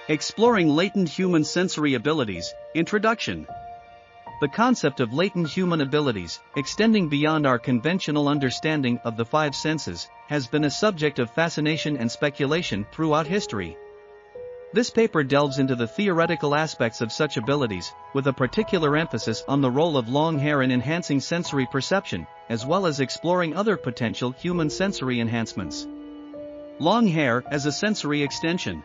Exploring latent human sensory abilities, Introduction. The concept of latent human abilities, extending beyond our conventional understanding of the five senses, has been a subject of fascination and speculation throughout history. This paper delves into the theoretical aspects of such abilities, with a particular emphasis on the role of long hair in enhancing sensory perception, as well as exploring other potential human sensory enhancements. Long hair as a sensory extension.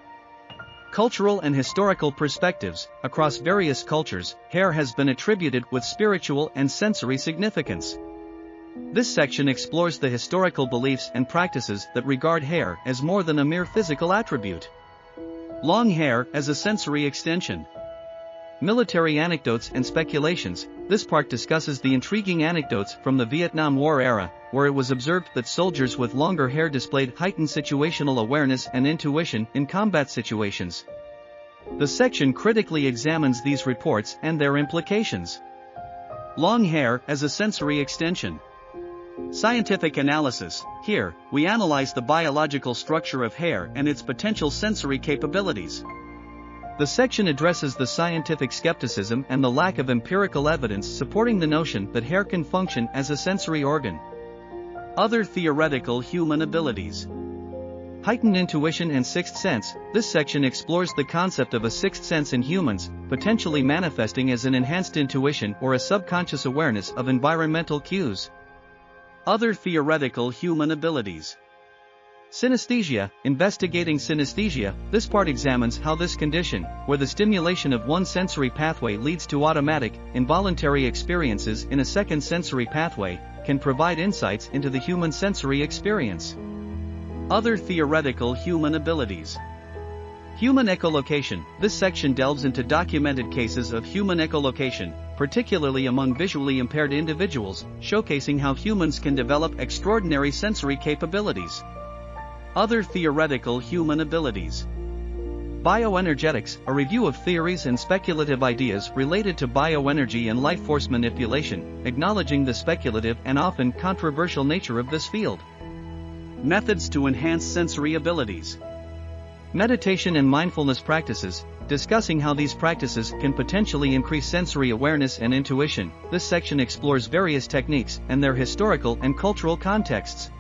Cultural and historical perspectives. Across various cultures, hair has been attributed with spiritual and sensory significance. This section explores the historical beliefs and practices that regard hair as more than a mere physical attribute. Long hair as a sensory extension. Military anecdotes and speculations. This part discusses the intriguing anecdotes from the Vietnam War era, where it was observed that soldiers with longer hair displayed heightened situational awareness and intuition in combat situations. The section critically examines these reports and their implications. Long hair as a sensory extension. Scientific analysis. Here, we analyze the biological structure of hair and its potential sensory capabilities. The section addresses the scientific skepticism and the lack of empirical evidence supporting the notion that hair can function as a sensory organ. Other theoretical human abilities. Heightened intuition and sixth sense. This section explores the concept of a sixth sense in humans, potentially manifesting as an enhanced intuition or a subconscious awareness of environmental cues. Other theoretical human abilities. Synesthesia. Investigating synesthesia. This part examines how this condition, where the stimulation of one sensory pathway leads to automatic, involuntary experiences in a second sensory pathway, can provide insights into the human sensory experience. Other theoretical human abilities. Human echolocation. This section delves into documented cases of human echolocation, particularly among visually impaired individuals, showcasing how humans can develop extraordinary sensory capabilities. Other theoretical human abilities. Bioenergetics, a review of theories and speculative ideas related to bioenergy and life force manipulation, acknowledging the speculative and often controversial nature of this field. Methods to enhance sensory abilities. Meditation and mindfulness practices, discussing how these practices can potentially increase sensory awareness and intuition. This section explores various techniques and their historical and cultural contexts.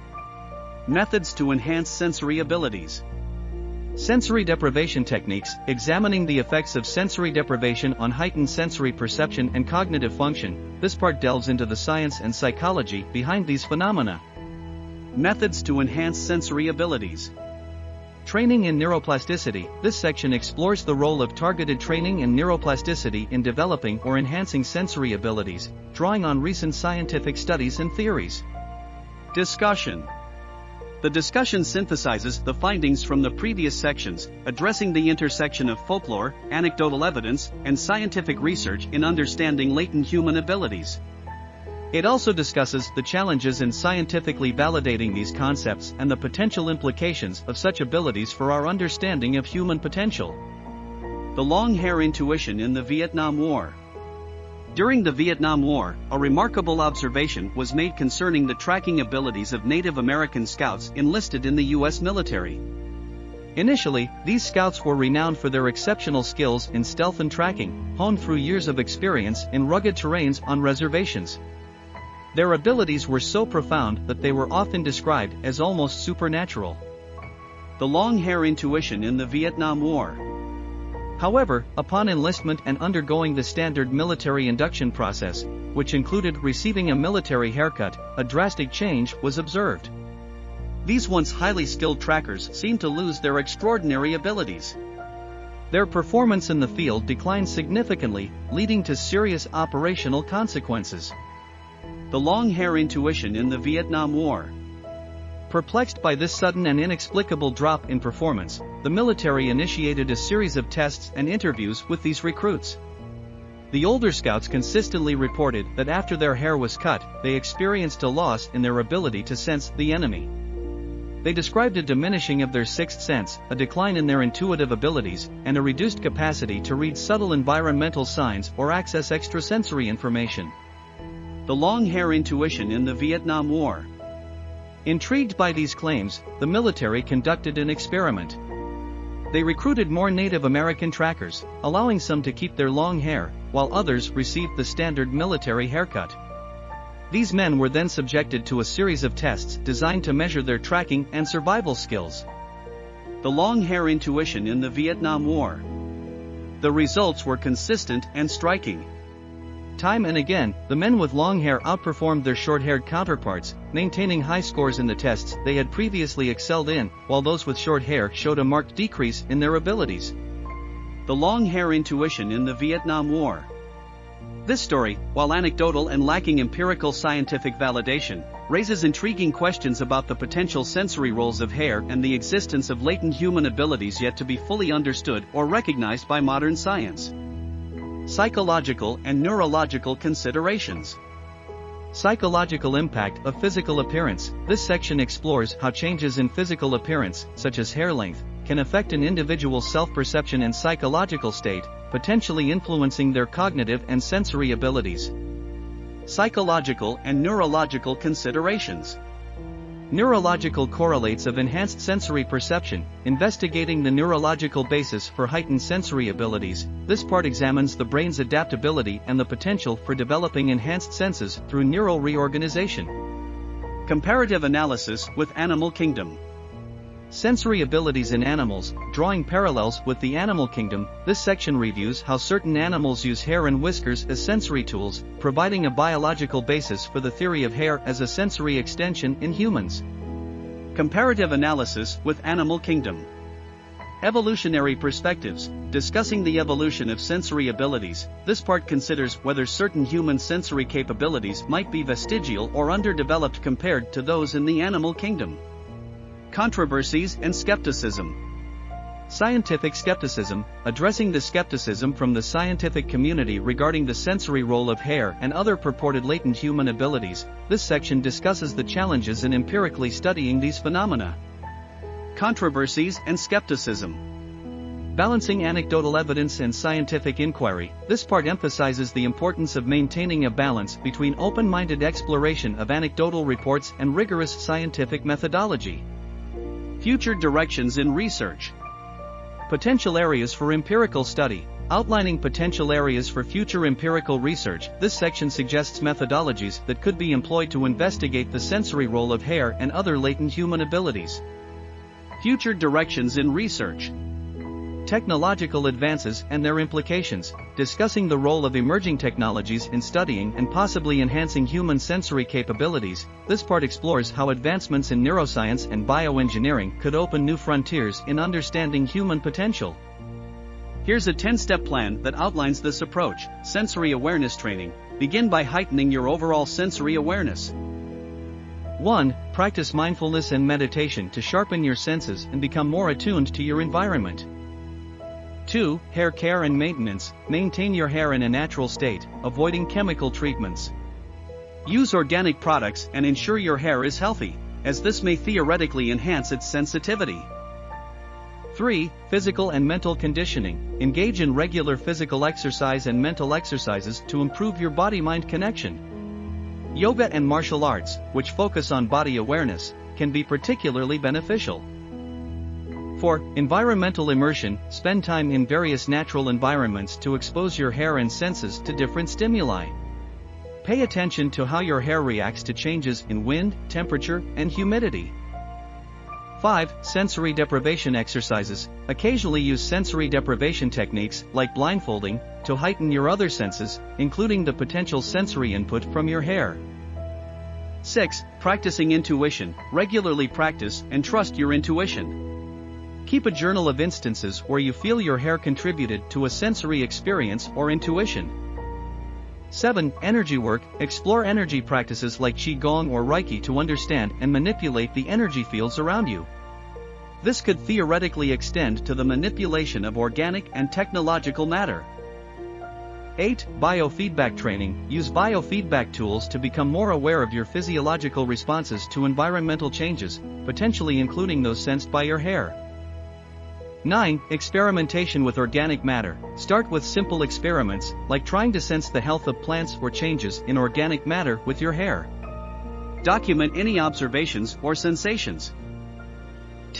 Methods to enhance sensory abilities. Sensory deprivation techniques, examining the effects of sensory deprivation on heightened sensory perception and cognitive function. This part delves into the science and psychology behind these phenomena. Methods to enhance sensory abilities. Training in neuroplasticity. This section explores the role of targeted training and neuroplasticity in developing or enhancing sensory abilities, drawing on recent scientific studies and theories. Discussion. The discussion synthesizes the findings from the previous sections, addressing the intersection of folklore, anecdotal evidence, and scientific research in understanding latent human abilities. It also discusses the challenges in scientifically validating these concepts and the potential implications of such abilities for our understanding of human potential. The long hair intuition in the Vietnam War. During the Vietnam War, a remarkable observation was made concerning the tracking abilities of Native American scouts enlisted in the U.S. military. Initially, these scouts were renowned for their exceptional skills in stealth and tracking, honed through years of experience in rugged terrains on reservations. Their abilities were so profound that they were often described as almost supernatural. The long hair intuition in the Vietnam War. However, upon enlistment and undergoing the standard military induction process, which included receiving a military haircut, a drastic change was observed. These once highly skilled trackers seemed to lose their extraordinary abilities. Their performance in the field declined significantly, leading to serious operational consequences. The long hair intuition in the Vietnam War. Perplexed by this sudden and inexplicable drop in performance, the military initiated a series of tests and interviews with these recruits. The older scouts consistently reported that after their hair was cut, they experienced a loss in their ability to sense the enemy. They described a diminishing of their sixth sense, a decline in their intuitive abilities, and a reduced capacity to read subtle environmental signs or access extrasensory information. The long hair intuition in the Vietnam War. Intrigued by these claims, the military conducted an experiment. They recruited more Native American trackers, allowing some to keep their long hair, while others received the standard military haircut. These men were then subjected to a series of tests designed to measure their tracking and survival skills. The long hair intuition in the Vietnam War. The results were consistent and striking. Time and again, the men with long hair outperformed their short-haired counterparts, maintaining high scores in the tests they had previously excelled in, while those with short hair showed a marked decrease in their abilities. The long hair intuition in the Vietnam War. This story, while anecdotal and lacking empirical scientific validation, raises intriguing questions about the potential sensory roles of hair and the existence of latent human abilities yet to be fully understood or recognized by modern science. Psychological and neurological considerations. Psychological impact of physical appearance. This section explores how changes in physical appearance, such as hair length, can affect an individual's self-perception and psychological state, potentially influencing their cognitive and sensory abilities. Psychological and neurological considerations. Neurological correlates of enhanced sensory perception, investigating the neurological basis for heightened sensory abilities. This part examines the brain's adaptability and the potential for developing enhanced senses through neural reorganization. Comparative analysis with animal kingdom. Sensory abilities in animals, drawing parallels with the animal kingdom. This section reviews how certain animals use hair and whiskers as sensory tools, providing a biological basis for the theory of hair as a sensory extension in humans. Comparative analysis with animal kingdom. Evolutionary perspectives. Discussing the evolution of sensory abilities, this part considers whether certain human sensory capabilities might be vestigial or underdeveloped compared to those in the animal kingdom. Controversies and skepticism. Scientific skepticism. Addressing the skepticism from the scientific community regarding the sensory role of hair and other purported latent human abilities, this section discusses the challenges in empirically studying these phenomena. Controversies and skepticism. Balancing anecdotal evidence and scientific inquiry. This part emphasizes the importance of maintaining a balance between open-minded exploration of anecdotal reports and rigorous scientific methodology. Future directions in research. Potential areas for empirical study. Outlining potential areas for future empirical research, this section suggests methodologies that could be employed to investigate the sensory role of hair and other latent human abilities. Future directions in research. Technological advances and their implications. Discussing the role of emerging technologies in studying and possibly enhancing human sensory capabilities, this part explores how advancements in neuroscience and bioengineering could open new frontiers in understanding human potential. Here's a 10-step plan that outlines this approach. Sensory awareness training. Begin by heightening your overall sensory awareness. 1. Practice mindfulness and meditation to sharpen your senses and become more attuned to your environment. 2. Hair care and maintenance. Maintain your hair in a natural state, avoiding chemical treatments. Use organic products and ensure your hair is healthy, as this may theoretically enhance its sensitivity. 3. Physical and mental conditioning. Engage in regular physical exercise and mental exercises to improve your body-mind connection. Yoga and martial arts, which focus on body awareness, can be particularly beneficial. 4. Environmental immersion. Spend time in various natural environments to expose your hair and senses to different stimuli. Pay attention to how your hair reacts to changes in wind, temperature, and humidity. 5. Sensory deprivation exercises. Occasionally use sensory deprivation techniques, like blindfolding, to heighten your other senses, including the potential sensory input from your hair. 6. Practicing intuition. Regularly practice and trust your intuition. Keep a journal of instances where you feel your hair contributed to a sensory experience or intuition. 7. Energy work. Explore energy practices like Qigong or Reiki to understand and manipulate the energy fields around you. This could theoretically extend to the manipulation of organic and technological matter. 8. Biofeedback training. Use biofeedback tools to become more aware of your physiological responses to environmental changes, potentially including those sensed by your hair. 9. Experimentation with organic matter. Start with simple experiments, like trying to sense the health of plants or changes in organic matter with your hair. Document any observations or sensations.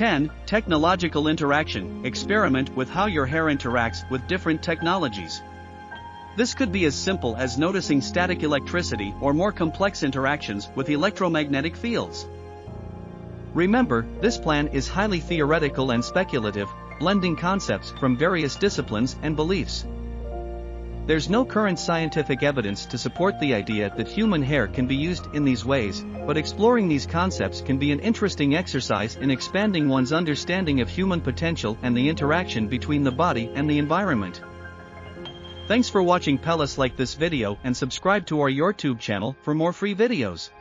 10. Technological interaction. Experiment with how your hair interacts with different technologies. This could be as simple as noticing static electricity or more complex interactions with electromagnetic fields. Remember, this plan is highly theoretical and speculative, blending concepts from various disciplines and beliefs. There's no current scientific evidence to support the idea that human hair can be used in these ways, but exploring these concepts can be an interesting exercise in expanding one's understanding of human potential and the interaction between the body and the environment. Thanks for watching. Please like this video and subscribe to our YouTube channel for more free videos.